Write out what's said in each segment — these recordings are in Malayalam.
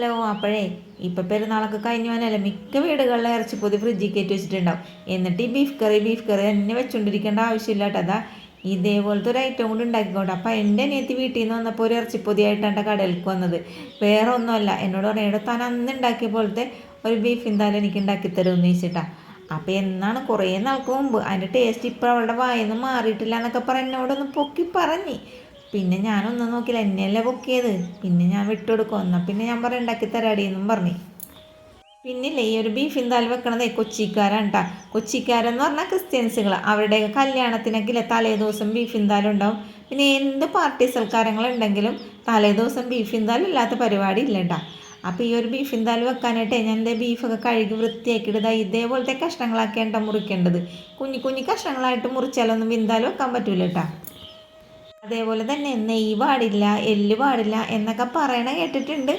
ഹലോ. അപ്പോഴേ ഇപ്പം പെരുന്നാളൊക്കെ കഴിഞ്ഞു പോകാനല്ലേ മിക്ക വീടുകളിലെ ഇറച്ചിപ്പൊതി ഫ്രിഡ്ജിൽ കയറ്റി വെച്ചിട്ടുണ്ടാവും. എന്നിട്ട് ഈ ബീഫ് കറി തന്നെ വെച്ചുകൊണ്ടിരിക്കേണ്ട ആവശ്യമില്ല കേട്ടോ. അതാ ഇതേപോലത്തെ ഒരു ഐറ്റം കൂടി ഉണ്ടാക്കിക്കോട്ടെ. അപ്പം എൻ്റെ അനിയത്തി വീട്ടിൽ നിന്ന് വന്നപ്പോൾ ഒരു ഇറച്ചിപ്പൊതിയായിട്ടാണ് കടയിലേക്ക് വന്നത്. വേറെ ഒന്നുമല്ല, എന്നോട് പറയണോ താൻ അന്ന് ഉണ്ടാക്കിയ പോലത്തെ ഒരു ബീഫ് എന്തായാലും എനിക്ക് ഉണ്ടാക്കി തരുമെന്ന് ചോദിച്ചിട്ടാ. അപ്പം എന്നാണ് കുറേ നാൾക്ക് മുമ്പ് അതിൻ്റെ ടേസ്റ്റ് ഇപ്പോൾ അവളുടെ വായന്ന് മാറിയിട്ടില്ല എന്നൊക്കെ പറഞ്ഞ് എന്നോടൊന്ന് പൊക്കി പറഞ്ഞ്. പിന്നെ ഞാനൊന്നും നോക്കില്ല, എന്നെയല്ലേ പൊക്കിയത്. പിന്നെ ഞാൻ വിട്ടുകൊടുക്കും. എന്നാൽ പിന്നെ ഞാൻ പറയാം ഉണ്ടാക്കി തരാടിയെന്നും പറഞ്ഞു. പിന്നില്ലേ ഈ ഒരു ബീഫ് എന്തായാലും വെക്കണതേ കൊച്ചിക്കാരാണ് കേട്ടോ. കൊച്ചിക്കാരെന്ന് പറഞ്ഞാൽ ക്രിസ്ത്യൻസുകൾ. അവരുടെ കല്യാണത്തിനൊക്കെ ഇല്ലേ തലേ ദിവസം ബീഫ് എന്തായാലും ഉണ്ടാവും. പിന്നെ എന്ത് പാർട്ടി സൽക്കാരങ്ങളുണ്ടെങ്കിലും തലേ ദിവസം ബീഫ് എന്തായാലും ഇല്ലാത്ത പരിപാടി ഇല്ല കേട്ടോ. അപ്പോൾ ഈ ഒരു ബീഫ് എന്തായാലും വെക്കാനായിട്ടേ ഞാൻ എൻ്റെ ബീഫൊക്കെ കഴുകി വൃത്തിയാക്കിയിട്ട് ഇതേപോലത്തെ കഷ്ണങ്ങളാക്കിയാണ് മുറിക്കേണ്ടത്. കുഞ്ഞു കുഞ്ഞു കഷ്ണങ്ങളായിട്ട് മുറിച്ചാലൊന്നും എന്തായാലും വെക്കാൻ പറ്റൂല കേട്ടോ. അതേപോലെ തന്നെ നെയ്യ് പാടില്ല, എല്ല് പാടില്ല എന്നൊക്കെ പറയണ കേട്ടിട്ടുണ്ട്.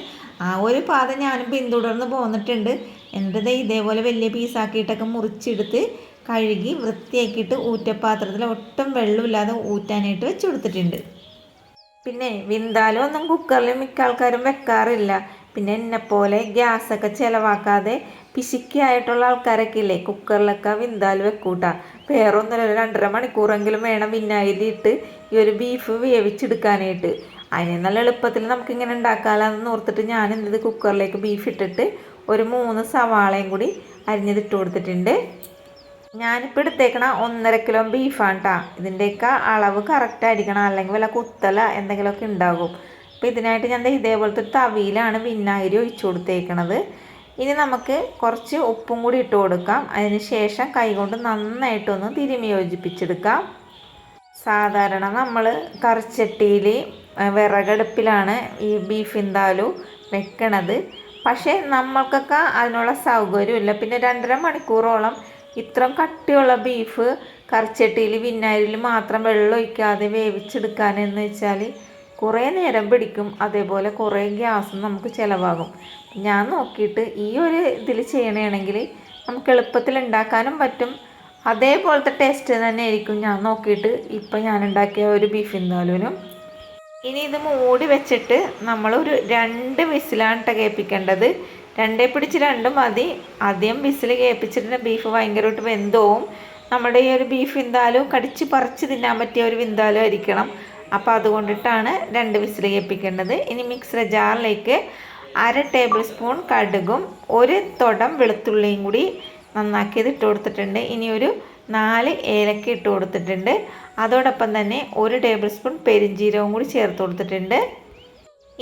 ആ ഒരു പാത ഞാനും പിന്തുടർന്ന് പോന്നിട്ടുണ്ട്. എന്നിട്ട് ഇതേപോലെ വലിയ പീസാക്കിയിട്ടൊക്കെ മുറിച്ചെടുത്ത് കഴുകി വൃത്തിയാക്കിയിട്ട് ഊറ്റപ്പാത്രത്തിൽ ഒട്ടും വെള്ളമില്ലാതെ ഊറ്റാനായിട്ട് വെച്ച് കൊടുത്തിട്ടുണ്ട്. പിന്നെ വിന്താലും ഒന്നും കുക്കറിൽ മിക്ക ആൾക്കാരും വെക്കാറില്ല. പിന്നെ എന്നെപ്പോലെ ഗ്യാസൊക്കെ ചിലവാക്കാതെ പിശുക്കിയായിട്ടുള്ള ആൾക്കാരൊക്കെ ഇല്ലേ കുക്കറിലൊക്കെ വിന്താൽ വെക്കൂട്ടാ. വേറെ ഒന്നുമില്ല, 2.5 മണിക്കൂറെങ്കിലും വേണം വിനാഗിരി ഇട്ട് ഈ ഒരു ബീഫ് വേവിച്ചെടുക്കാനായിട്ട്. അതിന് നല്ല എളുപ്പത്തിൽ നമുക്കിങ്ങനെ ഉണ്ടാക്കാമെന്ന് ഓർത്തിട്ട് ഞാൻ എന്ത് കുക്കറിലേക്ക് ബീഫ് ഇട്ടിട്ട് ഒരു 3 സവാളയും കൂടി അരിഞ്ഞതിട്ട് കൊടുത്തിട്ടുണ്ട്. ഞാനിപ്പോൾ എടുത്തേക്കണ 1.5 കിലോ ബീഫാണ് കേട്ടോ. ഇതിൻ്റെയൊക്കെ അളവ് കറക്റ്റ് ആയിരിക്കണം, അല്ലെങ്കിൽ വല്ല കുത്തല എന്തെങ്കിലുമൊക്കെ ഉണ്ടാകും. അപ്പോൾ ഇതിനായിട്ട് ഞാൻ ഇതേപോലത്തെ തവിയിലാണ് വിനാഗിരി ഒഴിച്ചു കൊടുത്തേക്കണത്. ഇനി നമുക്ക് കുറച്ച് ഉപ്പും കൂടി ഇട്ട് കൊടുക്കാം. അതിന് ശേഷം കൈകൊണ്ട് നന്നായിട്ടൊന്ന് തിരുമി യോജിപ്പിച്ചെടുക്കാം. സാധാരണ നമ്മൾ കറിച്ചട്ടിയിൽ വിറകടുപ്പിലാണ് ഈ ബീഫ് എന്തായാലും വെക്കണത്. പക്ഷേ നമ്മൾക്കൊക്കെ അതിനുള്ള സൗകര്യമില്ല. പിന്നെ 2.5 മണിക്കൂറോളം ഇത്രയും കട്ടിയുള്ള ബീഫ് കറിച്ചട്ടിയിൽ വിനാഗിരിയിൽ മാത്രം വെള്ളം ഒഴിക്കാതെ വേവിച്ചെടുക്കാനെന്ന് വെച്ചാൽ കുറേ നേരം പിടിക്കും. അതേപോലെ കുറേ ഗ്യാസും നമുക്ക് ചിലവാകും. ഞാൻ നോക്കിയിട്ട് ഈ ഒരു ഇതിൽ ചെയ്യണമെങ്കിൽ നമുക്ക് എളുപ്പത്തിൽ ഉണ്ടാക്കാനും പറ്റും. അതേപോലത്തെ ടേസ്റ്റ് തന്നെ ആയിരിക്കും ഞാൻ നോക്കിയിട്ട് ഇപ്പം ഞാൻ ഉണ്ടാക്കിയ ഒരു ബീഫ് എന്തായാലും. ഇനി ഇത് മൂടി വെച്ചിട്ട് നമ്മളൊരു 2 വിസിലാണ് കേൾപ്പിക്കേണ്ടത്. 2 പിടിച്ച് 2 മതി. ആദ്യം വിസിൽ കേൾപ്പിച്ചിട്ട് ബീഫ് ഭയങ്കരമായിട്ട് വെന്തോവും. നമ്മുടെ ഈ ഒരു ബീഫ് എന്തായാലും കടിച്ച് പറിച്ച് തിന്നാൻ പറ്റിയ ഒരു വിന്താലും ആയിരിക്കണം. അപ്പോൾ അതുകൊണ്ടിട്ടാണ് 2 വിസിൽ കേൾപ്പിക്കേണ്ടത്. ഇനി മിക്സർ ജാറിലേക്ക് 1/2 ടേബിൾ സ്പൂൺ കടുകും 1 തുടം വെളുത്തുള്ളിയും കൂടി നന്നാക്കിയത് ഇട്ട് കൊടുത്തിട്ടുണ്ട്. ഇനി ഒരു 4 ഏലക്ക ഇട്ട് കൊടുത്തിട്ടുണ്ട്. അതോടൊപ്പം തന്നെ 1 ടേബിൾ സ്പൂൺ പെരിഞ്ജീരകവും കൂടി ചേർത്ത് കൊടുത്തിട്ടുണ്ട്.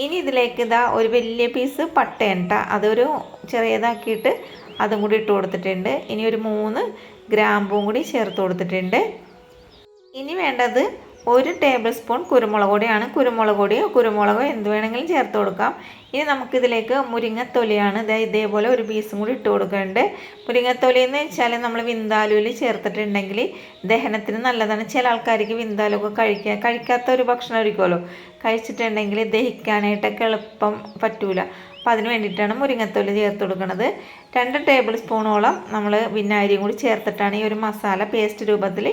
ഇനി ഇതിലേക്ക് ഒരു വലിയ പീസ് പട്ടയണ്ട, അതൊരു ചെറിയതാക്കിയിട്ട് അതും കൂടി ഇട്ട് കൊടുത്തിട്ടുണ്ട്. ഇനി ഒരു 3 ഗ്രാമ്പും കൂടി ചേർത്ത് കൊടുത്തിട്ടുണ്ട്. ഇനി വേണ്ടത് 1 ടേബിൾ സ്പൂൺ കുരുമുളക് പൊടിയാണ്. കുരുമുളകോ എന്ത് വേണമെങ്കിലും ചേർത്ത് കൊടുക്കാം. ഇനി നമുക്കിതിലേക്ക് മുരിങ്ങത്തൊലിയാണ് ഇതേപോലെ ഒരു പീസും കൂടി ഇട്ട് കൊടുക്കുന്നുണ്ട്. മുരിങ്ങത്തൊലി എന്ന് വെച്ചാൽ നമ്മൾ വിന്താലുവിൽ ചേർത്തിട്ടുണ്ടെങ്കിൽ ദഹനത്തിന് നല്ലതാണ്. ചില ആൾക്കാർക്ക് വിന്താലൊക്കെ കഴിക്കാത്ത ഒരു ഭക്ഷണം ആയിരിക്കുമല്ലോ, കഴിച്ചിട്ടുണ്ടെങ്കിൽ ദഹിക്കാനായിട്ടൊക്കെ എളുപ്പം പറ്റൂല. അപ്പം അതിന് വേണ്ടിയിട്ടാണ് മുരിങ്ങത്തൊലി ചേർത്ത് കൊടുക്കുന്നത്. 2 ടേബിൾ സ്പൂണോളം നമ്മൾ വിനാഗിരിയും കൂടി ചേർത്തിട്ടാണ് ഈ ഒരു മസാല പേസ്റ്റ് രൂപത്തിൽ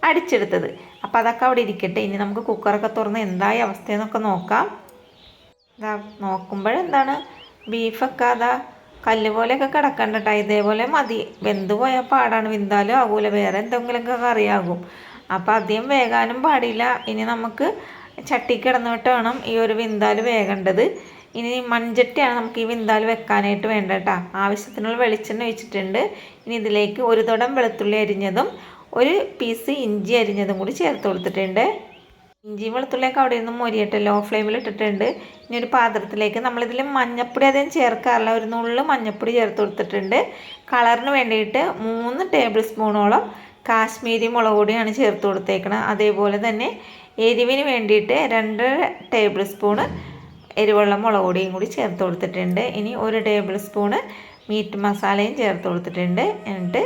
അടിച്ചെടുത്തത്. അപ്പോൾ അതൊക്കെ അവിടെ ഇരിക്കട്ടെ. ഇനി നമുക്ക് കുക്കറൊക്കെ തുറന്ന് എന്തായി അവസ്ഥയെന്നൊക്കെ നോക്കാം. നോക്കുമ്പോഴെന്താണ് ബീഫൊക്കെ കല്ല് പോലെയൊക്കെ കിടക്കണ്ട കേട്ടോ. ഇതേപോലെ മതി. വെന്ത് പോയാൽ പാടാണ്, വിന്താലും ആകൂല, വേറെ എന്തെങ്കിലുമൊക്കെ കറിയാകും. അപ്പോൾ അധികം വേകാനും പാടില്ല. ഇനി നമുക്ക് ചട്ടി കിടന്നിട്ട് വേണം ഈ ഒരു വിന്താൽ വേകേണ്ടത്. ഇനി മൺചട്ടിയാണ് നമുക്ക് ഈ വിന്താൽ വെക്കാനായിട്ട് വേണ്ട കേട്ടോ. ആവശ്യത്തിനുള്ള വെളിച്ചെണ്ണ ഒഴിച്ചിട്ടുണ്ട്. ഇനി ഇതിലേക്ക് 1 തുടം വെളുത്തുള്ളി അരിഞ്ഞതും 1 പീസ് ഇഞ്ചി അരിഞ്ഞതും കൂടി ചേർത്ത് കൊടുത്തിട്ടുണ്ട്. ഇഞ്ചി വെളുത്തുള്ളിയൊക്കെ അവിടെ നിന്ന് മൊരിയട്ടെ. ലോ ഫ്ലെയിമിൽ ഇട്ടിട്ടുണ്ട്. ഇനി ഒരു പാത്രത്തിലേക്ക് നമ്മളിതിൽ മഞ്ഞപ്പൊടി അധികം ചേർക്കാറില്ല, ഒരു നുള്ളു മഞ്ഞപ്പൊടി ചേർത്ത് കൊടുത്തിട്ടുണ്ട്. കളറിന് വേണ്ടിയിട്ട് 3 ടേബിൾ സ്പൂണോളം കാശ്മീരി മുളക് പൊടിയാണ് ചേർത്ത് കൊടുത്തേക്കണം. അതേപോലെ തന്നെ എരിവിന് വേണ്ടിയിട്ട് 2 ടേബിൾ സ്പൂണ് എരിവുള്ള മുളക് പൊടിയും കൂടി ചേർത്ത് കൊടുത്തിട്ടുണ്ട്. ഇനി 1 ടേബിൾ സ്പൂണ് മീറ്റ് മസാലയും ചേർത്ത് കൊടുത്തിട്ടുണ്ട്. എന്നിട്ട്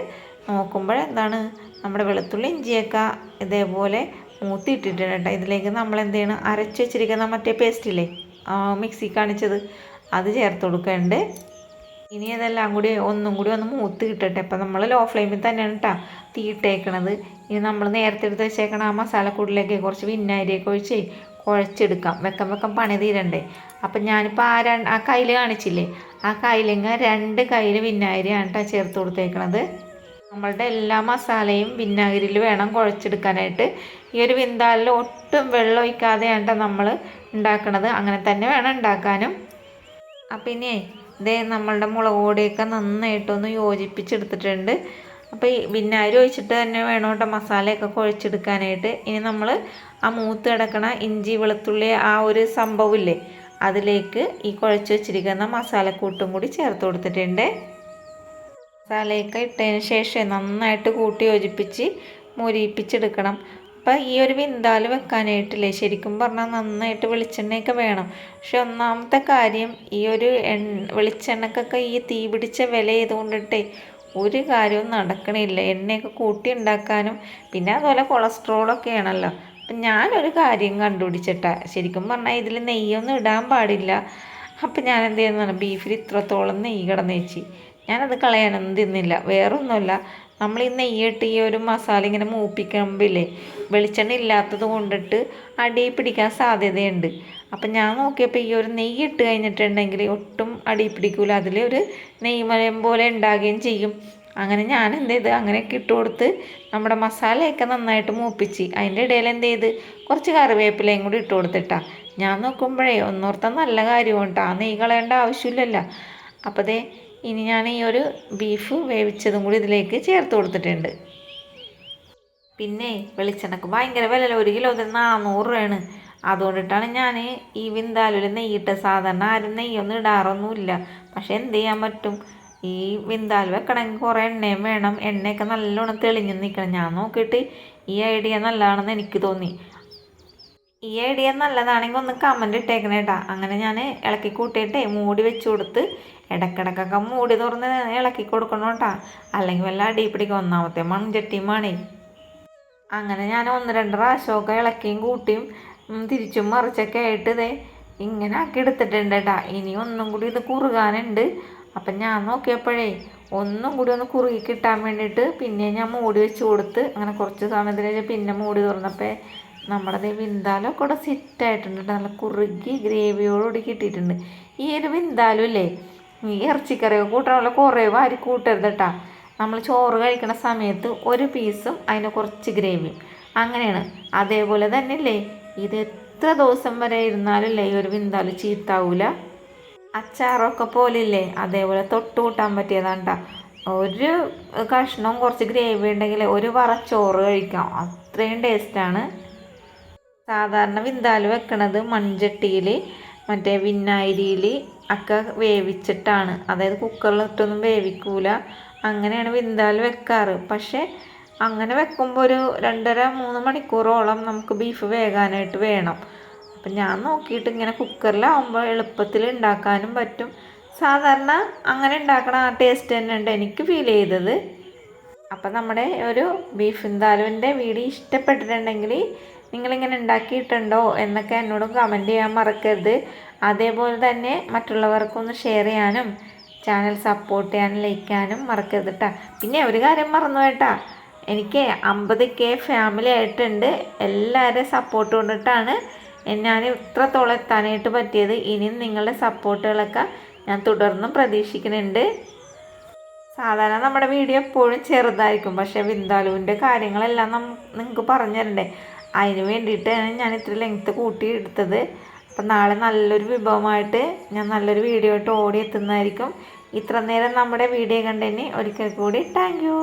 നോക്കുമ്പോഴെന്താണ് നമ്മുടെ വെളുത്തുള്ളി ഇഞ്ചിയൊക്കെ ഇതേപോലെ മൂത്തിയിട്ടിട്ടുണ്ട് കേട്ടോ. ഇതിലേക്ക് നമ്മൾ എന്ത് ചെയ്യണം, അരച്ച് വെച്ചിരിക്കുന്ന മറ്റേ പേസ്റ്റില്ലേ മിക്സി കാണിച്ചത്, അത് ചേർത്ത് കൊടുക്കുന്നുണ്ട്. ഇനി അതെല്ലാം കൂടി ഒന്നും കൂടി ഒന്ന് മൂത്ത് കിട്ടട്ടെ. അപ്പം നമ്മൾ ലോ ഫ്ലെയിമിൽ തന്നെയാണ് കേട്ടോ തീയിട്ടേക്കണത്. ഇനി നമ്മൾ നേരത്തെ എടുത്ത് വെച്ചേക്കണ ആ മസാലക്കൂടിലേക്ക് കുറച്ച് വിനാഗിരിയൊക്കെ ഒഴിച്ച് കുഴച്ചെടുക്കാം. വെക്കം വെക്കം പണി തീരണ്ടേ. അപ്പം ഞാനിപ്പോൾ ആ കയ്യിൽ കാണിച്ചില്ലേ, ആ കയ്യിലിങ്ങ് 2 കയ്യിൽ വിനാഗിരിയാണ് കേട്ടോ ചേർത്ത് കൊടുത്തേക്കണത്. നമ്മളുടെ എല്ലാ മസാലയും വിനാഗിരിയിൽ വേണം കുഴച്ചെടുക്കാനായിട്ട്. ഈ ഒരു വിന്താലിൽ ഒട്ടും വെള്ളം ഒഴിക്കാതെയാണ് കേട്ടോ നമ്മൾ ഉണ്ടാക്കണത്. അങ്ങനെ തന്നെ വേണം ഉണ്ടാക്കാനും. അപ്പം ഇനി ഇതേ നമ്മളുടെ മുളക് പൊടിയൊക്കെ നന്നായിട്ടൊന്ന് യോജിപ്പിച്ചെടുത്തിട്ടുണ്ട്. അപ്പോൾ ഈ വിനാഗിരി ഒഴിച്ചിട്ട് തന്നെ വേണം കേട്ടോ മസാലയൊക്കെ കുഴച്ചെടുക്കാനായിട്ട്. ഇനി നമ്മൾ ആ മൂത്ത് കിടക്കണ ഇഞ്ചി വെളുത്തുള്ളി ആ ഒരു സംഭവമില്ലേ, അതിലേക്ക് ഈ കുഴച്ച് വെച്ചിരിക്കുന്ന മസാലക്കൂട്ടും കൂടി ചേർത്ത് കൊടുത്തിട്ടുണ്ട്. മസാലയൊക്കെ ഇട്ടതിന് ശേഷം നന്നായിട്ട് കൂട്ടി യോജിപ്പിച്ച് മൊരിയിപ്പിച്ചെടുക്കണം. അപ്പം ഈ ഒരു വിന്താൽ വെക്കാനായിട്ടില്ലേ, ശരിക്കും പറഞ്ഞാൽ നന്നായിട്ട് വെളിച്ചെണ്ണയൊക്കെ വേണം. പക്ഷെ ഒന്നാമത്തെ കാര്യം ഈ ഒരു വെളിച്ചെണ്ണക്കൊക്കെ ഈ തീ പിടിച്ച വില ചെയ്തുകൊണ്ടിട്ടേ ഒരു കാര്യവും നടക്കണില്ല. എണ്ണയൊക്കെ കൂട്ടി ഉണ്ടാക്കാനും പിന്നെ അതുപോലെ കൊളസ്ട്രോളൊക്കെ ആണല്ലോ. അപ്പം ഞാനൊരു കാര്യം കണ്ടുപിടിച്ചിട്ടാ, ശരിക്കും പറഞ്ഞാൽ ഇതിൽ നെയ്യൊന്നും ഇടാൻ പാടില്ല. അപ്പം ഞാൻ എന്ത് ചെയ്യുന്നതാണ്, ബീഫിൽ ഇത്രത്തോളം നെയ്യ് കിടന്നേച്ചി ഞാനത് കളയാനൊന്നും തിന്നില്ല. വേറൊന്നുമല്ല, നമ്മൾ ഈ നെയ്യിട്ട് ഈ ഒരു മസാല ഇങ്ങനെ മൂപ്പിക്കുമ്പില്ലേ, വെളിച്ചെണ്ണ ഇല്ലാത്തത് കൊണ്ടിട്ട് അടി പിടിക്കാൻ സാധ്യതയുണ്ട്. അപ്പം ഞാൻ നോക്കിയപ്പോൾ ഈ ഒരു നെയ്യ് ഇട്ട് കഴിഞ്ഞിട്ടുണ്ടെങ്കിൽ ഒട്ടും അടി പിടിക്കൂല, അതിലൊരു നെയ്മയം പോലെ ഉണ്ടാകുകയും ചെയ്യും. അങ്ങനെ ഞാൻ എന്ത് ചെയ്ത് അങ്ങനെയൊക്കെ ഇട്ട് കൊടുത്ത് നമ്മുടെ മസാലയൊക്കെ നന്നായിട്ട് മൂപ്പിച്ച് അതിൻ്റെ ഇടയിൽ എന്ത് ചെയ്ത് കുറച്ച് കറിവേപ്പിലയും കൂടി ഇട്ട് കൊടുത്തിട്ടാ. ഞാൻ നോക്കുമ്പോഴേ ഒന്നോർത്താൽ നല്ല കാര്യമാണ് കേട്ടോ, ആ നെയ്യ് കളയേണ്ട ആവശ്യമില്ലല്ലോ. അപ്പോൾ ദേ ഇനി ഞാൻ ഈ ഒരു ബീഫ് വേവിച്ചതും കൂടി ഇതിലേക്ക് ചേർത്ത് കൊടുത്തിട്ടുണ്ട്. പിന്നെ വെളിച്ചെണ്ണക്ക് ഭയങ്കര വില, 1 കിലോ 400 രൂപയാണ്. അതുകൊണ്ടിട്ടാണ് ഞാൻ ഈ വിന്താലിൽ നെയ്യിട്ട്. സാധാരണ ആരും നെയ്യൊന്നും ഇടാറൊന്നുമില്ല. പക്ഷെ എന്ത് ചെയ്യാൻ പറ്റും, ഈ വിന്താൽ വെക്കണമെങ്കിൽ കുറേ എണ്ണയും വേണം. എണ്ണയൊക്കെ നല്ലോണം തെളിഞ്ഞ് നിൽക്കണം. ഞാൻ നോക്കിയിട്ട് ഈ ഐഡിയ നല്ലതാണെന്ന് എനിക്ക് തോന്നി. ഈ ഐഡിയ നല്ലതാണെങ്കിൽ ഒന്ന് കമൻ്റ് ഇട്ടേക്കണേട്ടാ. അങ്ങനെ ഞാൻ ഇളക്കി കൂട്ടിയിട്ടേ മൂടി വെച്ച് കൊടുത്ത് ഇടയ്ക്കിടയ്ക്കൊക്കെ മൂടി തുറന്ന് ഇളക്കി കൊടുക്കണം കേട്ടോ, അല്ലെങ്കിൽ വല്ല അടി പിടിക്കും. ഒന്നാമത്തെ മൺചട്ടിയുമാണേ. അങ്ങനെ ഞാൻ 1-2 പ്രാവശ്യമൊക്കെ ഇളക്കിയും കൂട്ടിയും തിരിച്ചും മറിച്ചൊക്കെ ആയിട്ട് ഇതേ ഇങ്ങനെ ആക്കി എടുത്തിട്ടുണ്ട് കേട്ടോ. ഇനി ഒന്നും കൂടി ഇത് കുറുകാനുണ്ട്. അപ്പം ഞാൻ നോക്കിയപ്പോഴേ ഒന്നും കൂടി ഒന്ന് കുറുകി കിട്ടാൻ വേണ്ടിയിട്ട് പിന്നെ ഞാൻ മൂടി വെച്ച് കൊടുത്ത് അങ്ങനെ കുറച്ച് സമയത്തിന് ശേഷം പിന്നെ മൂടി തുറന്നപ്പോൾ നമ്മുടെ വിന്താലൊക്കെ കൂടെ സെറ്റായിട്ടുണ്ട്. നല്ല കുറുകി ഗ്രേവിയോടുകൂടി കിട്ടിയിട്ടുണ്ട്. ഈ ഒരു വിന്താലും ഇല്ലേ, ഈ ഇറച്ചിക്കറിയൊക്കെ കൂട്ടണമല്ലോ കുറേ വാരി കൂട്ടരുത് കേട്ടോ. നമ്മൾ ചോറ് കഴിക്കുന്ന സമയത്ത് ഒരു പീസും അതിന് കുറച്ച് ഗ്രേവിയും അങ്ങനെയാണ്. അതേപോലെ തന്നെ ഇല്ലേ, ഇത് എത്ര ദിവസം വരെ ഇരുന്നാലും ഈ ഒരു വിന്താൽ ചീത്താവൂല. അച്ചാറൊക്കെ പോലെ ഇല്ലേ, അതേപോലെ തൊട്ട് കൂട്ടാൻ പറ്റിയതാണ് കേട്ടോ. ഒരു കഷ്ണവും കുറച്ച് ഗ്രേവി ഉണ്ടെങ്കിൽ ഒരു വറ ചോറ് കഴിക്കാം, അത്രയും ടേസ്റ്റാണ്. സാധാരണ വിന്താൽ വെക്കണത് മൺചട്ടിയിൽ മറ്റേ വിനാഗിരിയിൽ ഒക്കെ വേവിച്ചിട്ടാണ്, അതായത് കുക്കറിലിട്ടൊന്നും വേവിക്കൂല. അങ്ങനെയാണ് വിന്താൽ വെക്കാറ്. പക്ഷേ അങ്ങനെ വെക്കുമ്പോൾ ഒരു 2.5-3 മണിക്കൂറോളം നമുക്ക് ബീഫ് വേകാനായിട്ട് വേണം. അപ്പം ഞാൻ നോക്കിയിട്ട് ഇങ്ങനെ കുക്കറിലാവുമ്പോൾ എളുപ്പത്തിൽ ഉണ്ടാക്കാനും പറ്റും. സാധാരണ അങ്ങനെ ഉണ്ടാക്കണ ആ ടേസ്റ്റ് തന്നെ ഉണ്ട് എനിക്ക് ഫീൽ ചെയ്തത്. അപ്പം നമ്മുടെ ഒരു ബീഫ് വിന്താലുവിൻ്റെ വീഡിയോ ഇഷ്ടപ്പെട്ടിട്ടുണ്ടെങ്കിൽ നിങ്ങളിങ്ങനെ ഉണ്ടാക്കിയിട്ടുണ്ടോ എന്നൊക്കെ എന്നോട് കമൻറ്റ് ചെയ്യാൻ മറക്കരുത്. അതേപോലെ തന്നെ മറ്റുള്ളവർക്കൊന്ന് ഷെയർ ചെയ്യാനും ചാനൽ സപ്പോർട്ട് ചെയ്യാനും ലൈക്ക് ചെയ്യാനും മറക്കരുത് കേട്ടോ. പിന്നെ ഒരു കാര്യം മറന്നു കേട്ടാ, എനിക്ക് 50K ഫാമിലി ആയിട്ടുണ്ട്. എല്ലാവരുടെയും സപ്പോർട്ട് കൊണ്ടിട്ടാണ് ഞാൻ ഇത്രത്തോളം എത്താനായിട്ട് പറ്റിയത്. ഇനിയും നിങ്ങളുടെ സപ്പോർട്ടുകളൊക്കെ ഞാൻ തുടർന്നും പ്രതീക്ഷിക്കുന്നുണ്ട്. സാധാരണ നമ്മുടെ വീഡിയോ എപ്പോഴും ചെറുതായിരിക്കും, പക്ഷേ വിന്താലുവിൻ്റെ കാര്യങ്ങളെല്ലാം നിങ്ങൾക്ക് പറഞ്ഞു തരണ്ടേ, അതിന് വേണ്ടിയിട്ടാണ് ഞാൻ ഇത്ര ലെങ്ത്ത് കൂട്ടി എടുത്തത്. അപ്പം നാളെ നല്ലൊരു വിഭവമായിട്ട് ഞാൻ നല്ലൊരു വീഡിയോ ആയിട്ട് ഓടി എത്തുന്നതായിരിക്കും. ഇത്ര നേരം നമ്മുടെ വീഡിയോ കണ്ടതിന് ഒരിക്കൽ കൂടി താങ്ക് യു.